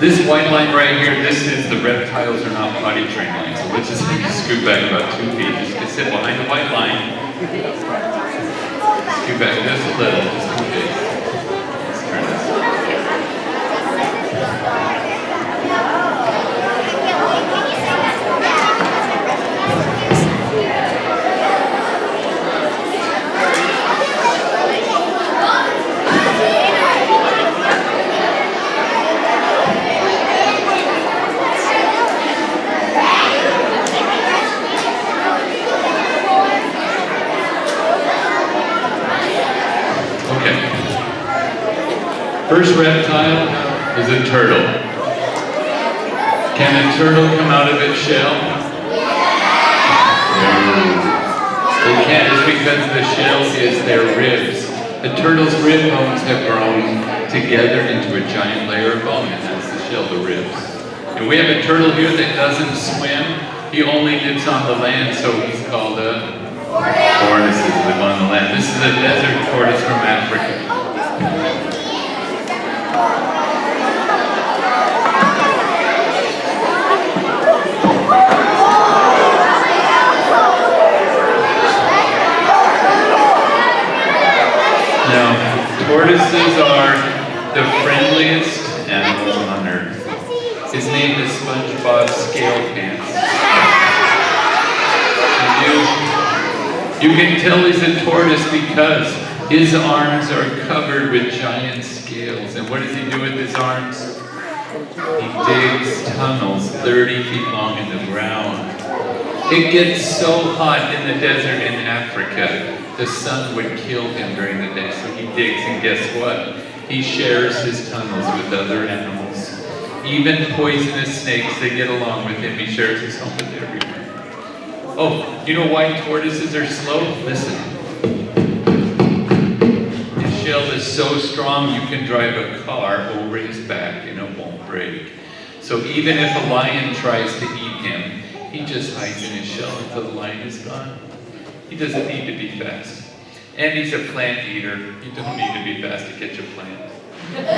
This white line right here, this is the reptiles are not potty trained line. So let's just scoot back about 2 feet. Just sit behind the white line. Scoot back just a little, just a bit. Let's turn this. First reptile is a turtle. Can a turtle come out of its shell? No. It can't, it's because the shell is their ribs. The turtle's rib bones have grown together into a giant layer of bone, and that's the shell, the ribs. And we have a turtle here that doesn't swim. He only lives on the land, so he's called a tortoise. Live on the land. This is a desert tortoise from Africa. Tortoises are the friendliest animals on earth. His name is SpongeBob Scalepants. You can tell he's a tortoise because his arms are covered with giant scales. And what does he do with his arms? He digs tunnels 30 feet long in the ground. It gets so hot in the desert in Africa, the sun would kill him during the day, so he digs, and guess what? He shares his tunnels with other animals. Even poisonous snakes, they get along with him. He shares his home with everyone. Oh, you know why tortoises are slow? Listen. His shell is so strong you can drive a car over his back and it won't break. So even if a lion tries to eat him, he just hides in his shell until the lion is gone. He doesn't need to be fast. And he's a plant eater. You don't need to be fast to catch a plant.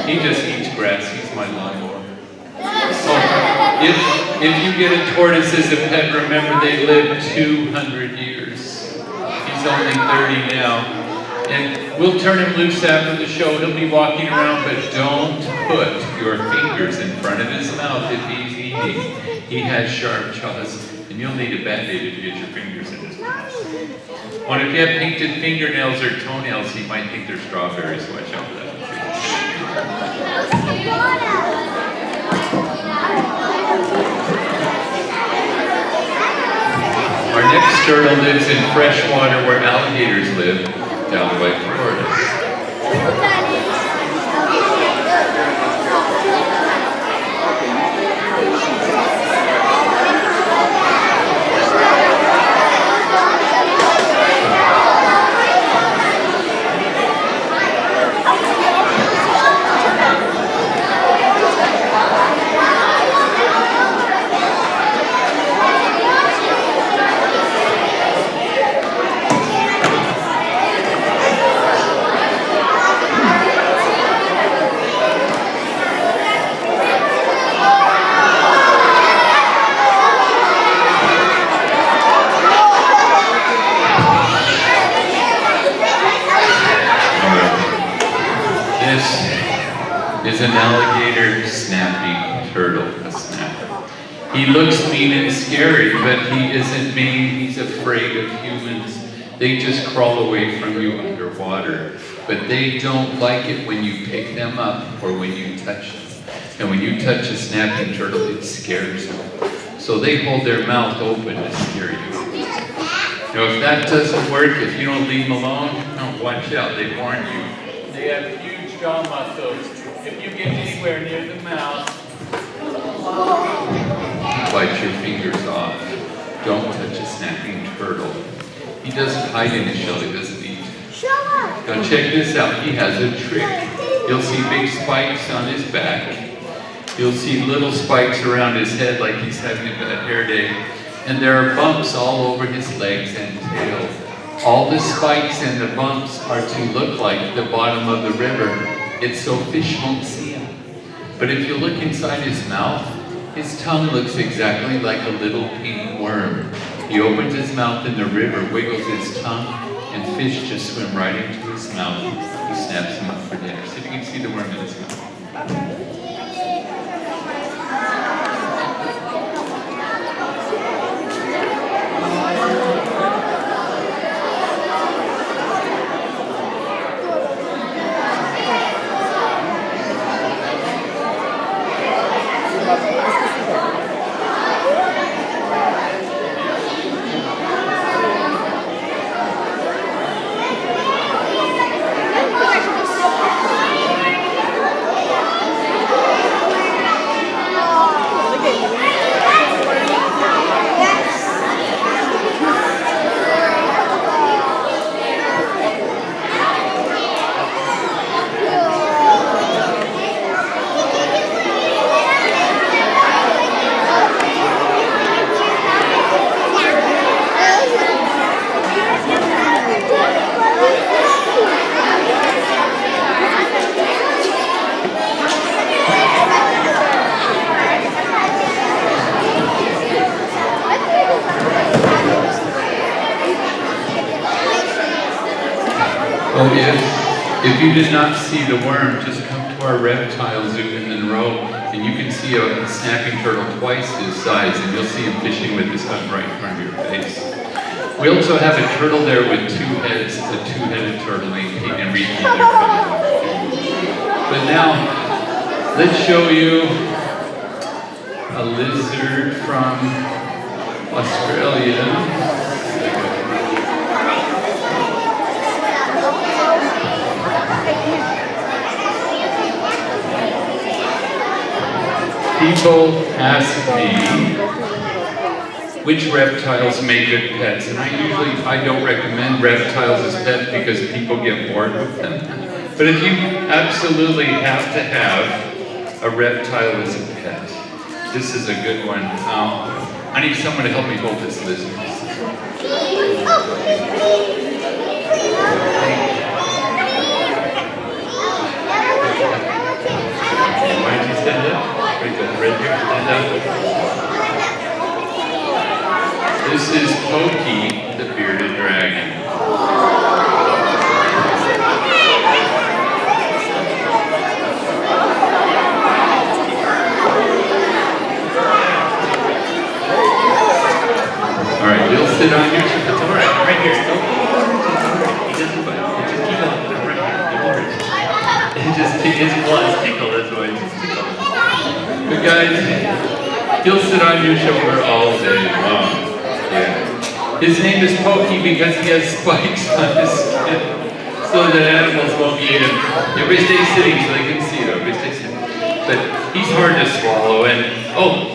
He just eats grass. He's my lawnmower. So if you get a tortoise as a pet, remember they live 200 years. He's only 30 now. And we'll turn him loose after the show. He'll be walking around, but don't put your fingers in front of his mouth if he's eating. He has sharp jaws, and you'll need a Band-Aid to get your fingers in his mouth. Or if you have painted fingernails or toenails, he might think they're strawberries. Watch out for that. Our next turtle lives in fresh water where alligators live, down by Florida. Is an alligator snapping turtle, a snapper. He looks mean and scary, but he isn't mean. He's afraid of humans. They just crawl away from you underwater. But they don't like it when you pick them up or when you touch them. And when you touch a snapping turtle, it scares them. So they hold their mouth open to scare you. Now, if that doesn't work, if you don't leave them alone, oh, watch out, they warn you. They have huge jaw muscles. If you get anywhere near the mouth, bite your fingers off. Don't touch a snapping turtle. He doesn't hide in his shell, he doesn't eat. Now check this out, he has a trick. You'll see big spikes on his back. You'll see little spikes around his head like he's having a bad hair day. And there are bumps all over his legs and tail. All the spikes and the bumps are to look like the bottom of the river. It's so fish won't see him. But if you look inside his mouth, his tongue looks exactly like a little pink worm. He opens his mouth in the river, wiggles his tongue, and fish just swim right into his mouth. He snaps them up for dinner. See if you can see the worm in his mouth. Oh yes, if you did not see the worm, just come to our reptile zoo in Monroe and you can see a snapping turtle twice his size and you'll see him fishing with his hook right in front of your face. We also have a turtle there with two heads, a two-headed turtle named Pete and Reed. But now, let's show you a lizard from Australia. People ask me which reptiles make good pets, and I don't recommend reptiles as pets because people get bored with them. But if you absolutely have to have a reptile as a pet, this is a good one. I need someone to help me hold this lizard. Why don't you stand up? Right here, stand up. This is Pokey, the bearded dragon. All right, you'll sit on your chair. That's all right, right here. He doesn't bite. Just keep on right here. His claws tickle, that's why he just tickles. But guys, he'll sit on your shoulder all day long. Yeah. His name is Pokey because he has spikes on his skin so that animals won't eat him. Everybody stay sitting so they can see it. Everybody stay sitting. But he's hard to swallow. And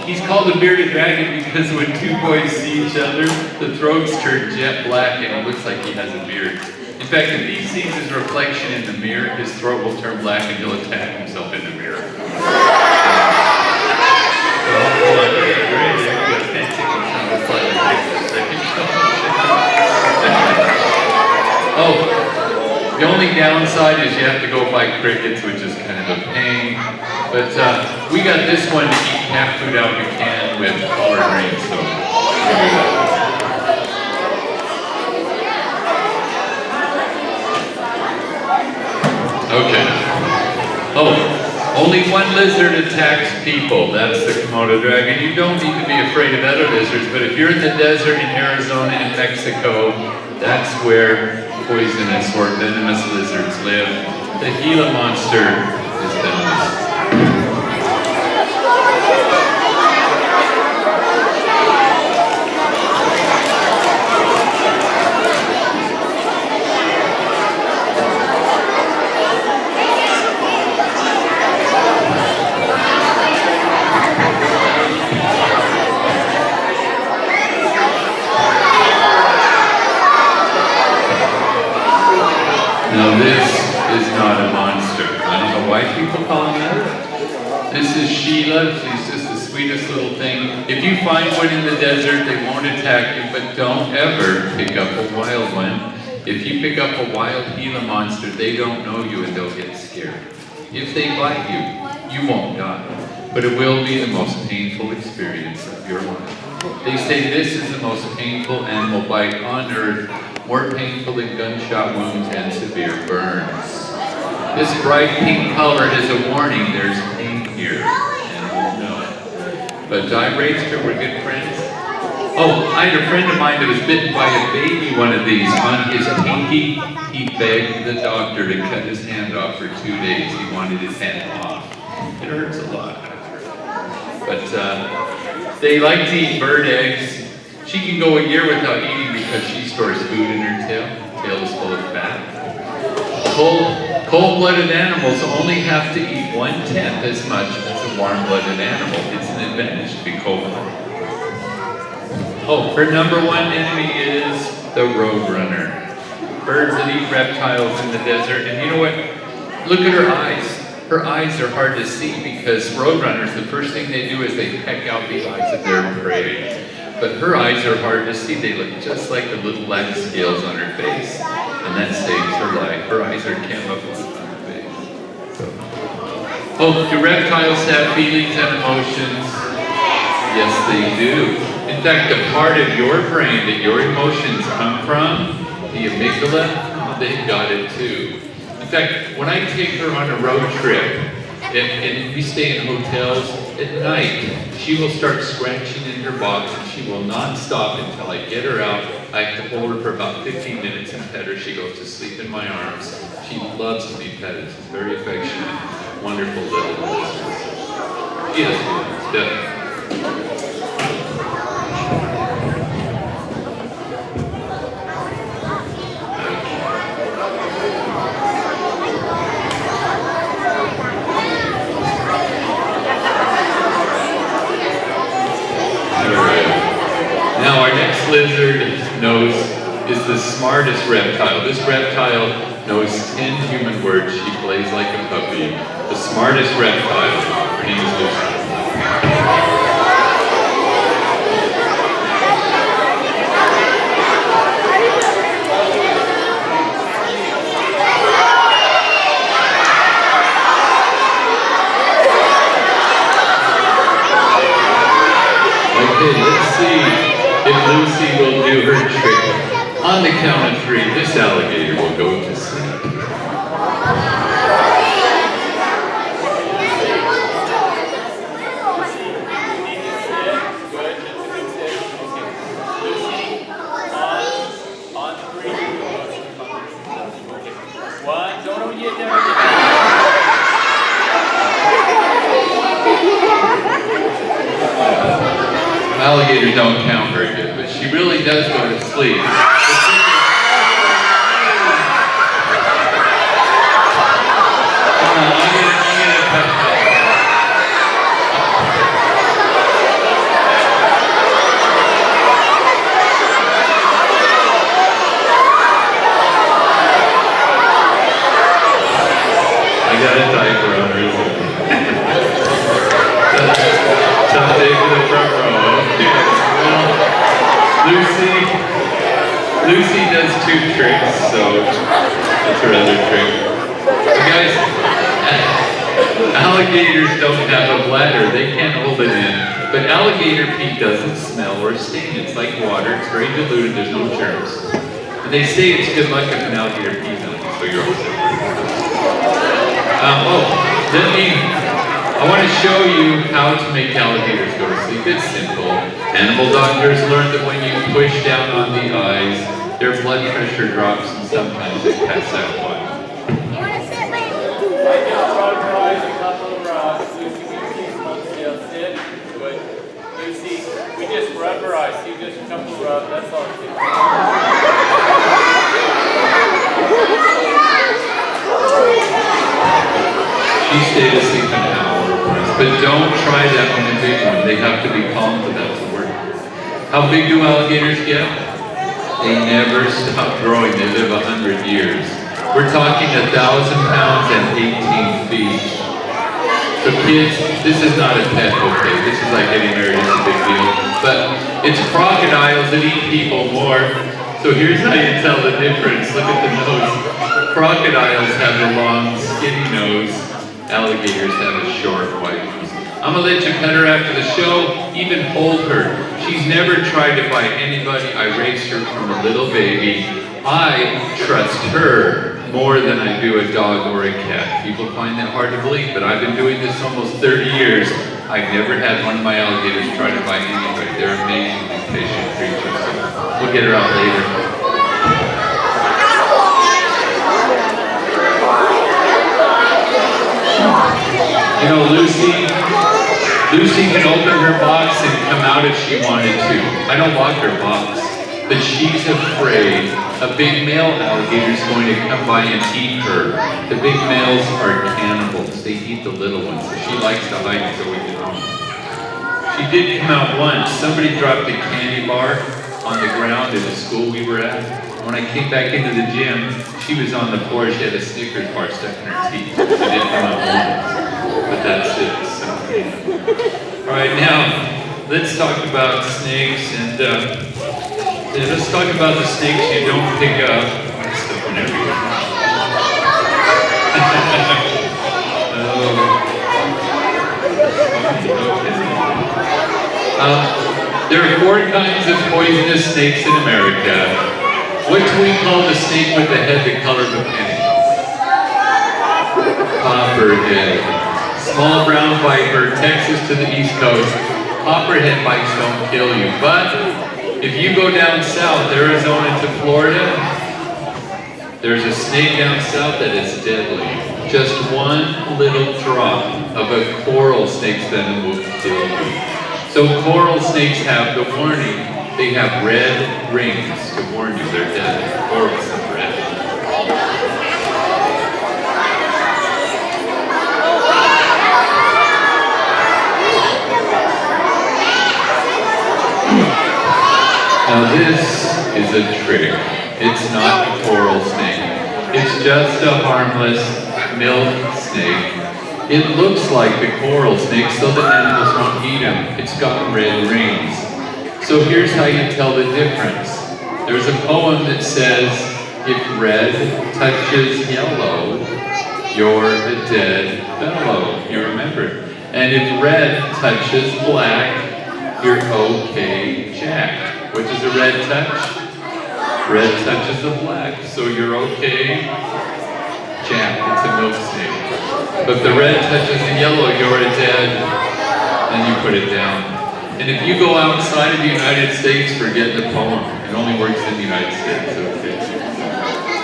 he's called a bearded dragon because when two boys see each other, the throats turn jet black and it looks like he has a beard. In fact, if he sees his reflection in the mirror, his throat will turn black and he'll attack himself in the mirror. The only downside is you have to go buy crickets, which is kind of a pain. But we got this one to eat cat food out of a can with colored rain, so here we go. Okay. Only one lizard attacks people. That's the Komodo dragon. You don't need to be afraid of other lizards, but if you're in the desert in Arizona and Mexico, that's where poisonous or venomous lizards live. The Gila monster is venomous. Now this is not a monster. I don't know why people call him that. This is Sheila. She's just the sweetest little thing. If you find one in the desert, they won't attack you, but don't ever pick up a wild one. If you pick up a wild Gila monster, they don't know you and they'll get scared. If they bite you, You won't die, but it will be the most painful experience of your life. They say this is the most painful animal bite on earth, more painful than gunshot wounds and severe burns. This bright pink color is a warning there's pain here, and we'll know it. But I raised her, we're good friends. Oh, I had a friend of mine that was bitten by a baby one of these on his pinky. He begged the doctor to cut his hand off for 2 days. He wanted his hand off. It hurts a lot. But they like to eat bird eggs. She can go a year without eating because she stores food in her tail. Tail is full of fat. Cold-blooded animals only have to eat 1/10 as much as a warm-blooded animal. It's an advantage to be cold-blooded. Oh, her number one enemy is the roadrunner. Birds that eat reptiles in the desert. And you know what? Look at her eyes. Her eyes are hard to see because roadrunners, the first thing they do is they peck out the eyes of their prey. But her eyes are hard to see. They look just like the little black scales on her face. And that saves her life. Her eyes are camouflaged on her face. Oh, do reptiles have feelings and emotions? Yes, they do. In fact, the part of your brain that your emotions come from, the amygdala, they've got it too. In fact, when I take her on a road trip, and we stay in hotels at night, she will start scratching in her box and she will not stop until I get her out. I have to hold her for about 15 minutes and pet her. She goes to sleep in my arms. She loves to be petted. She's very affectionate, wonderful little mistress. She has feelings, definitely. Now our next lizard knows is the smartest reptile. This reptile knows 10 human words. She plays like a puppy. The smartest reptile. Her name is Lucy. Okay, let's see if Lucy will do her trick. On the count of 3, this alligator will go to sleep. On 3. 1, don't get there. Alligators don't count very good, but she really does go to sleep. I got a diaper on her. Tough day for the front row. Lucy does 2 tricks, so that's her other trick. Guys, alligators don't have a bladder. They can't hold it in. But alligator pee doesn't smell or stain. It's like water. It's very diluted. There's no germs. And they say it's good luck if an alligator pees on you, so you're all set. I want to show you how to make alligators go to sleep. It's simple. Animal doctors learned that when you push down on the eyes, their blood pressure drops and sometimes they pass out. I can rubberise a couple of rocks. Lucy, sit. Good. Lucy, we just rubberize. You just a couple of rubs. That's all it is. She stayed asleep an hour, but don't try that on a big one. They have to be calm for that to work. How big do alligators get? They never stop growing. They live 100 years. We're talking 1,000 pounds and 18 feet. So kids, this is not a pet, okay? This is like getting married. It's a big deal. But it's crocodiles that eat people more. So here's how you tell the difference. Look at the nose. Crocodiles have a long, skinny nose. Alligators have a short white nose. I'm gonna let you pet her after the show, even hold her. She's never tried to bite anybody. I raised her from a little baby. I trust her more than I do a dog or a cat. People find that hard to believe, but I've been doing this almost 30 years. I've never had one of my alligators try to bite anybody. They're amazingly patient creatures. So we'll get her out later. You know, Lucy can open her box and come out if she wanted to. I don't lock her box, but she's afraid a big male alligator is going to come by and eat her. The big males are cannibals. They eat the little ones, so she likes to hide until we get home. She did come out once. Somebody dropped a candy bar on the ground at the school we were at. When I came back into the gym, she was on the floor. She had a Snickers bar stuck in her teeth. She did come out once, but that's it. So. All right, now let's talk about snakes and let's talk about the snakes you don't pick up. My stuff went everywhere. There are 4 kinds of poisonous snakes in America. What do we call the snake with the head the color of a penny? Copperhead. Small brown viper, Texas to the East Coast. Copperhead bites don't kill you, but if you go down south, Arizona to Florida, there's a snake down south that is deadly. Just one little drop of a coral snake's venom will kill you. So coral snakes have the warning. They have red rings to warn you they're dead. Corals have red. Now this is a trick. It's not a coral snake. It's just a harmless milk snake. It looks like the coral snake so that animals won't eat them. It's got red rings. So here's how you tell the difference. There's a poem that says, if red touches yellow, you're a dead fellow. You remember. And if red touches black, you're okay, Jack. What does the red touch? Red touches the black, so you're okay, Jack. It's a milk snake. But if the red touches the yellow, you're a dead, and you put it down. And if you go outside of the United States, forget the poem. It only works in the United States, okay?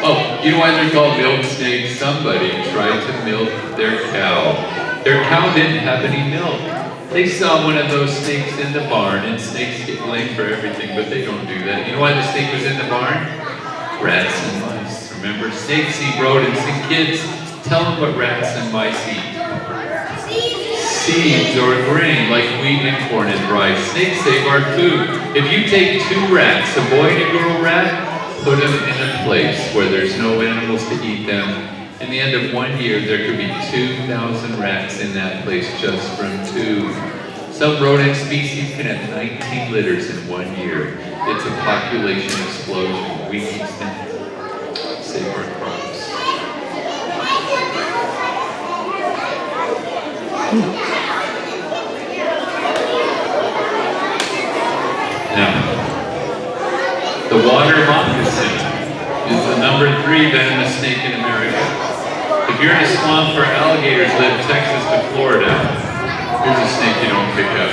Oh, you know why they're called milk snakes? Somebody tried to milk their cow. Their cow didn't have any milk. They saw one of those snakes in the barn, and snakes get blamed for everything, but they don't do that. You know why the snake was in the barn? Rats and mice. Remember, snakes eat rodents, and kids, tell them what rats and mice eat. Seeds or grain, like wheat and corn and rice. Snakes save our food. If you take 2 rats, a boy and a girl rat, put them in a place where there's no animals to eat them. In the end of 1 year, there could be 2,000 rats in that place just from 2. Some rodent species can have 19 litters in 1 year. It's a population explosion. We need to save our crops. Now, the water moccasin is the number 3 venomous snake in America. If you're in a swamp where alligators live, Texas to Florida, here's a snake you don't pick up.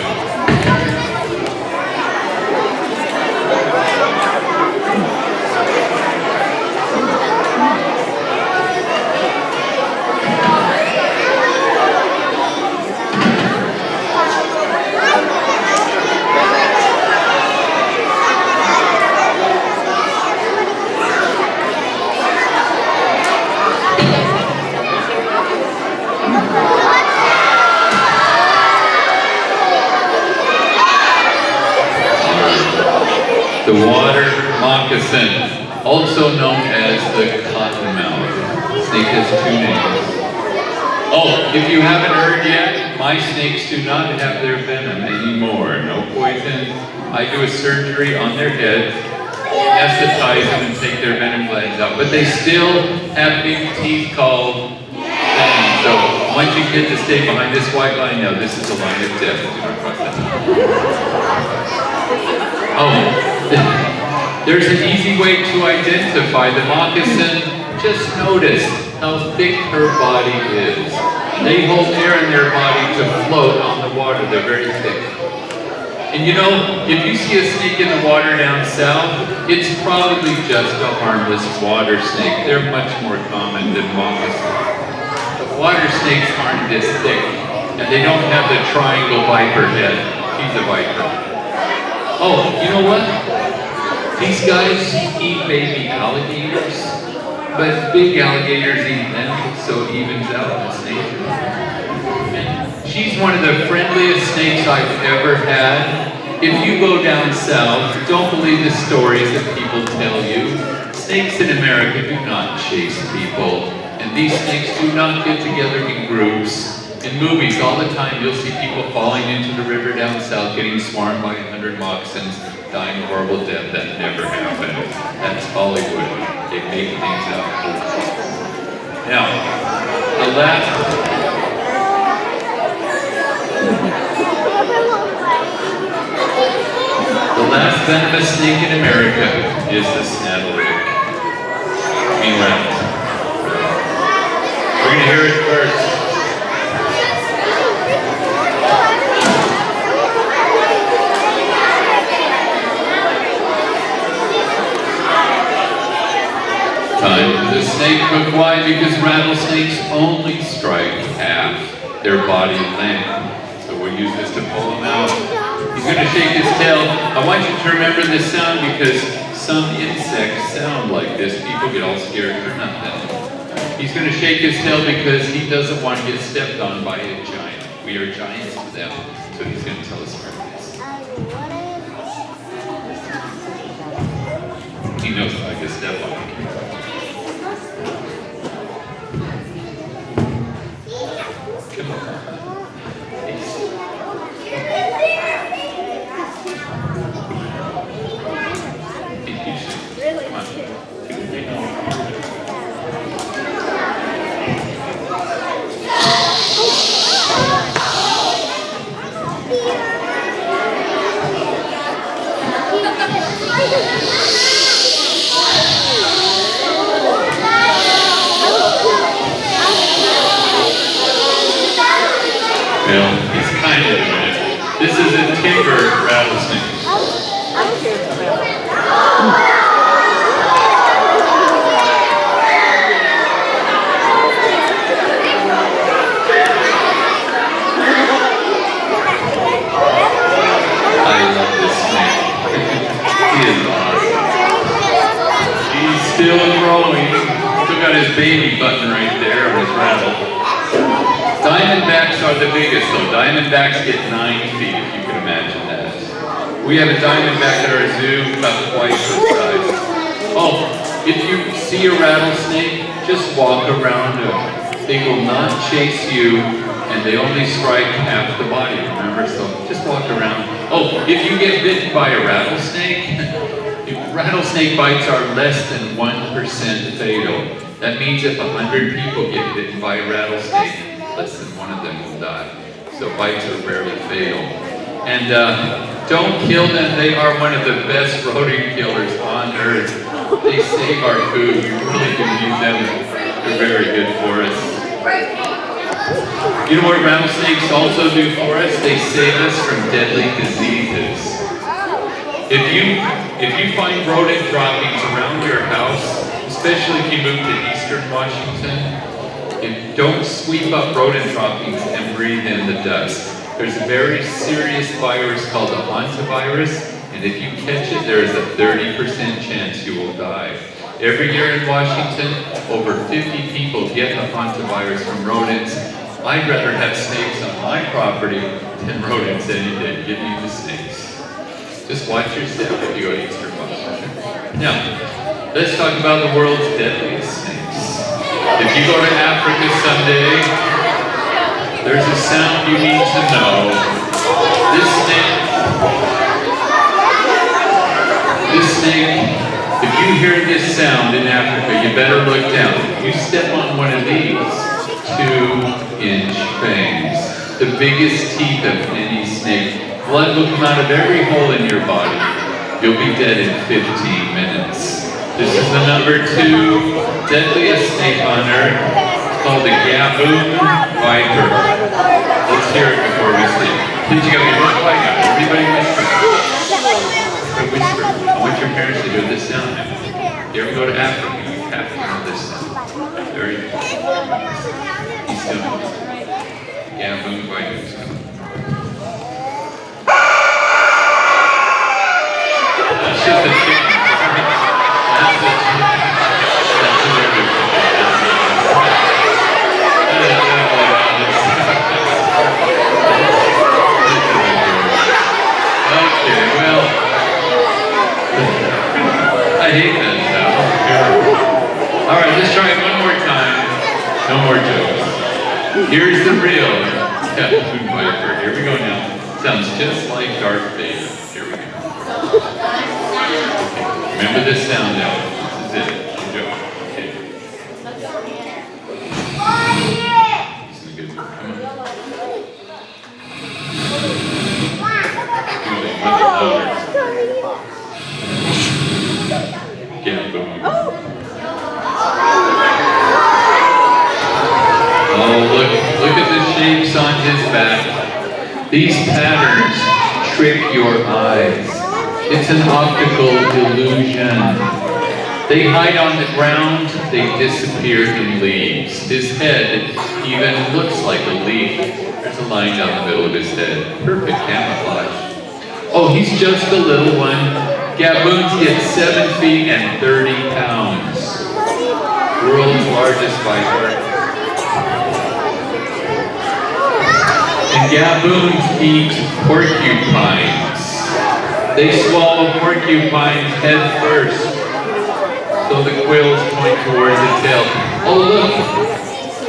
The water moccasin, also known as the cottonmouth. Snake has 2 names. Oh, if you haven't heard yet, my snakes do not have their venom anymore. No poison. I do a surgery on their heads, anesthetize them and take their venom glands out. But they still have big teeth called fangs. So I want you kid to stay behind this white line now. This is a line of death. Do not cross that. Oh, there's an easy way to identify the moccasin. Just notice how thick her body is. They hold air in their body to float on the water. They're very thick. And you know, if you see a snake in the water down south, it's probably just a harmless water snake. They're much more common than moccasins. But water snakes aren't this thick, and they don't have the triangle viper head. She's a viper. Oh, you know what? These guys eat baby alligators, but big alligators eat them, so it evens out in this nature. She's one of the friendliest snakes I've ever had. If you go down south, don't believe the stories that people tell you. Snakes in America do not chase people, and these snakes do not get together in groups. In movies, all the time, you'll see people falling into the river down south, getting swarmed by 100 moccasins, dying a horrible death. That never happened. That's Hollywood. They make things up. Now, the last venomous snake in America is the snattlerig. Rat. We're going to hear it first. Time for the snake hook. Why? Because rattlesnakes only strike half their body length. So we'll use this to pull them out. He's going to shake his tail. I want you to remember this sound because some insects sound like this. People get all scared for nothing. He's going to shake his tail because he doesn't want to get stepped on by a giant. We are giants to them. So he's going to tell us where it is. He knows how to get stepped on. Come on. He's kind of in it. This is a timber rattlesnake. I love this snake. He is awesome. He's still growing. Still got his baby button right there on his rattle. Diamondbacks are the biggest though. Diamondbacks get 9 feet, if you can imagine that. We have a diamondback at our zoo, about twice the size. Oh, if you see a rattlesnake, just walk around them. They will not chase you, and they only strike half the body, remember? So just walk around. Oh, if you get bitten by a rattlesnake, rattlesnake bites are less than 1% fatal. That means if 100 people get bitten by a rattlesnake, less than one of them will die. So bites are rarely fatal. And don't kill them. They are one of the best rodent killers on earth. They save our food. We really do need them. They're very good for us. You know what rattlesnakes also do for us? They save us from deadly diseases. If you find rodent droppings around your house, especially if you move to eastern Washington, don't sweep up rodent droppings and breathe in the dust. There's a very serious virus called the hantavirus, and if you catch it, there is a 30% chance you will die. Every year in Washington, over 50 people get the hantavirus from rodents. I'd rather have snakes on my property than rodents any day. Give me the snakes. Just watch your step if you go to eastern Washington. Now, let's talk about the world's deadliest snakes. If you go to Africa someday, there's a sound you need to know. This snake, if you hear this sound in Africa, you better look down. If you step on one of these, 2-inch fangs. The biggest teeth of any snake. Blood will come out of every hole in your body. You'll be dead in 15 minutes. This is the number 2 deadliest snake on earth. It's called the gaboon viper. Let's hear it before we sleep. Please, you gotta be real quiet now. Everybody whisper. Whisper. I want your parents to hear this sound now. You ever go to Africa, you have to know this sound. Very good. He's doing it. Gaboon vipers. That's just a chicken. That's a chicken. That's a regular Okay, well, I hate that sound. All right, let's try it one more time. No more jokes. Here's the real gaboon viper. Here we go now. Sounds just like Darth Vader. Here we go. Remember this sound now. This is it. Enjoy. Okay. This is a good one. Come on. Gaboon. Oh, look at the shapes on his back. These patterns trick your eyes. It's an optical illusion. They hide on the ground, they disappear in leaves. His head even looks like a leaf. There's a line down the middle of his head. Perfect camouflage. Oh, he's just a little one. Gaboons get 7 feet and 30 pounds. World's largest viper. And gaboons eat porcupines. They swallow porcupines head first, so the quills point towards the tail. Oh look,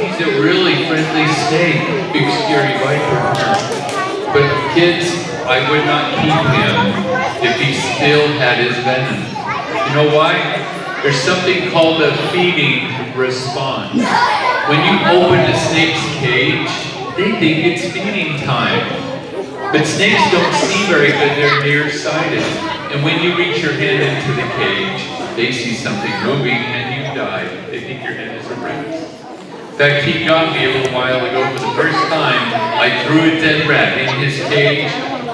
he's a really friendly snake, big scary viper. But kids, I would not keep him if he still had his venom. You know why? There's something called a feeding response. When you open a snake's cage, they think it's feeding time. But snakes don't see very good, they're nearsighted. And when you reach your hand into the cage, they see something moving and you die. They think your head is a rat. In fact, he got me a little while ago for the first time. I threw a dead rat in his cage.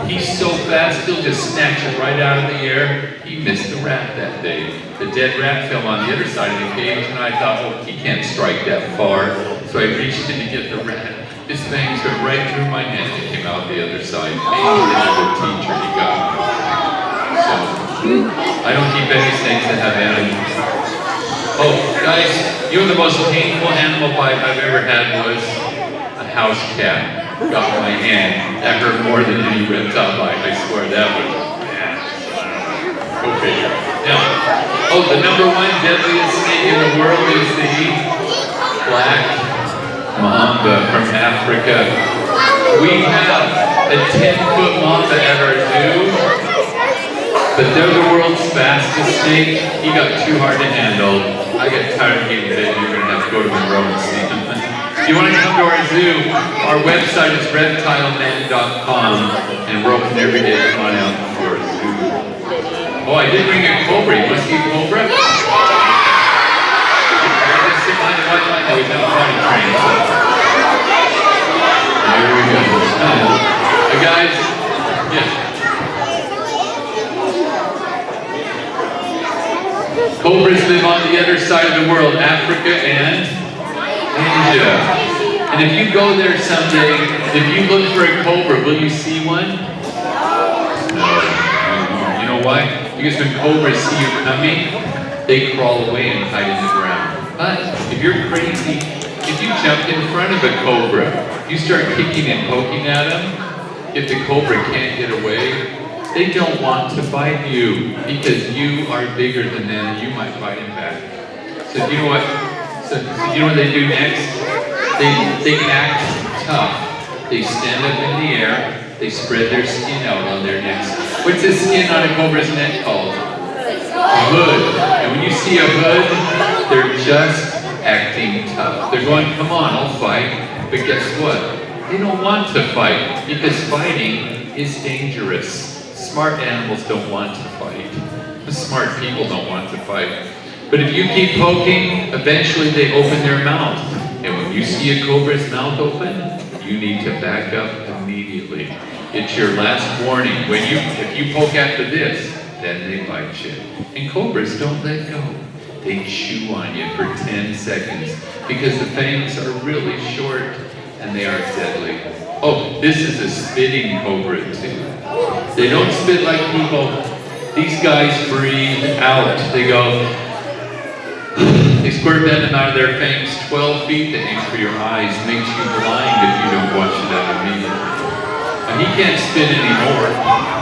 He's so fast, he'll just snatch it right out of the air. He missed the rat that day. The dead rat fell on the other side of the cage, and I thought, oh, he can't strike that far. So I reached in to get the rat. His fangs went right through my hand and came out the other side. Maybe the good teacher he got me. So, I don't keep any snakes that have animals. Oh, guys, you know the most painful animal bite I've ever had was a house cat. Got my hand. That hurt more than any reptile bite. I swear that was bad. Okay. Now, oh, the number 1 deadliest snake in the world is the black mamba from Africa. We have a 10-foot mamba at our zoo, but they're the world's fastest snake. He got too hard to handle. I got tired of getting bit. You're going to have to go to Monroe and see him. If you want to come to our zoo, our website is reptileman.com, and we're open every day. Come on out to our zoo. Oh, I did bring a cobra. You want to see a cobra? Sit behind the white line. He's not potty trained. There we go. Guys, yeah. Cobras live on the other side of the world, Africa and Asia. And if you go there someday, if you look for a cobra, will you see one? No. You know why? Because when cobras see you coming, they crawl away and hide in the ground. But if you're crazy, if you jump in front of a cobra, you start kicking and poking at them, if the cobra can't get away, they don't want to bite you because you are bigger than them. You might bite him back. So you know what? So you know what they do next? They act tough. They stand up in the air. They spread their skin out on their necks. What's the skin on a cobra's neck called? A hood. And when you see a hood, they're just acting tough. They're going, come on, I'll fight. But guess what? They don't want to fight because fighting is dangerous. Smart animals don't want to fight. Smart people don't want to fight. But if you keep poking, eventually they open their mouth. And when you see a cobra's mouth open, you need to back up immediately. It's your last warning. If you poke after this, then they bite you. And cobras don't let go. They chew on you for 10 seconds because the fangs are really short and they are deadly. Oh, this is a spitting cobra too. They don't spit like people. These guys breathe out. They go, they squirt venom out of their fangs 12 feet to aim for your eyes. Makes you blind if you don't watch it out immediately. And he can't spit anymore,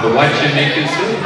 but watch him make his food.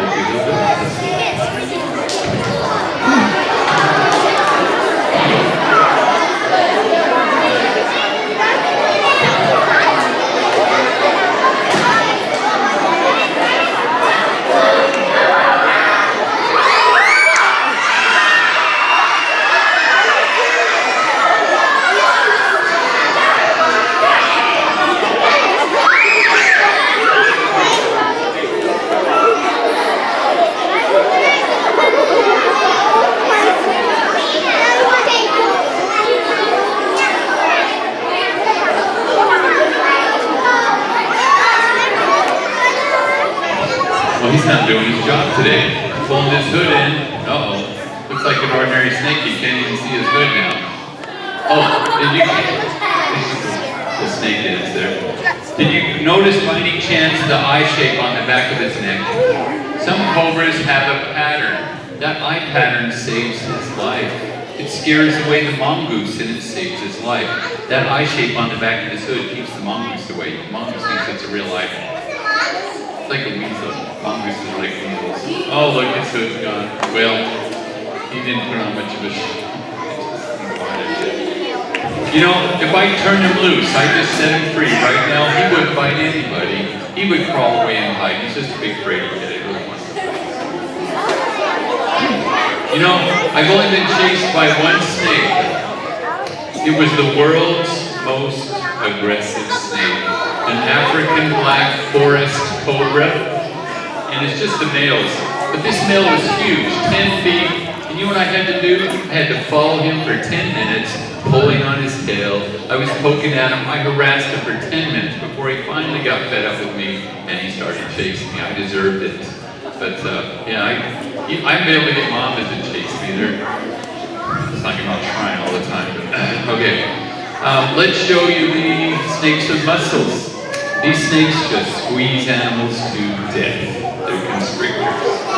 Well, he's not doing his job today. Pulling his hood in. Uh-oh. Looks like an ordinary snake. You can't even see his hood now. Oh, did you... The snake is there. Did you notice by any chance the eye shape on the back of his neck? Some cobras have a pattern. That eye pattern saves his life. It scares away the mongoose and it saves his life. That eye shape on the back of his hood keeps the mongoose away. The mongoose thinks it's a real eye. It's like a weasel. Mongoose is like weasels. Oh, look, his hood's gone. Well, he didn't put on much of a show. You know, if I turned him loose, I just set him free right now, he wouldn't bite anybody. He would crawl away and hide. He's just a big fraidy kid. He really wants to fight. You know, I've only been chased by one snake. It was the world's most aggressive snake. An African black forest cobra, and it's just the males. But this male was huge, 10 feet, and you know what I had to do? I had to follow him for 10 minutes, pulling on his tail. I was poking at him, I harassed him for 10 minutes before he finally got fed up with me, and he started chasing me. I deserved it. But yeah, I'm able to get mom to chase me. They're talking about trying all the time. But, okay, let's show you the snakes with muscles. These snakes just squeeze animals to death. They're constrictors.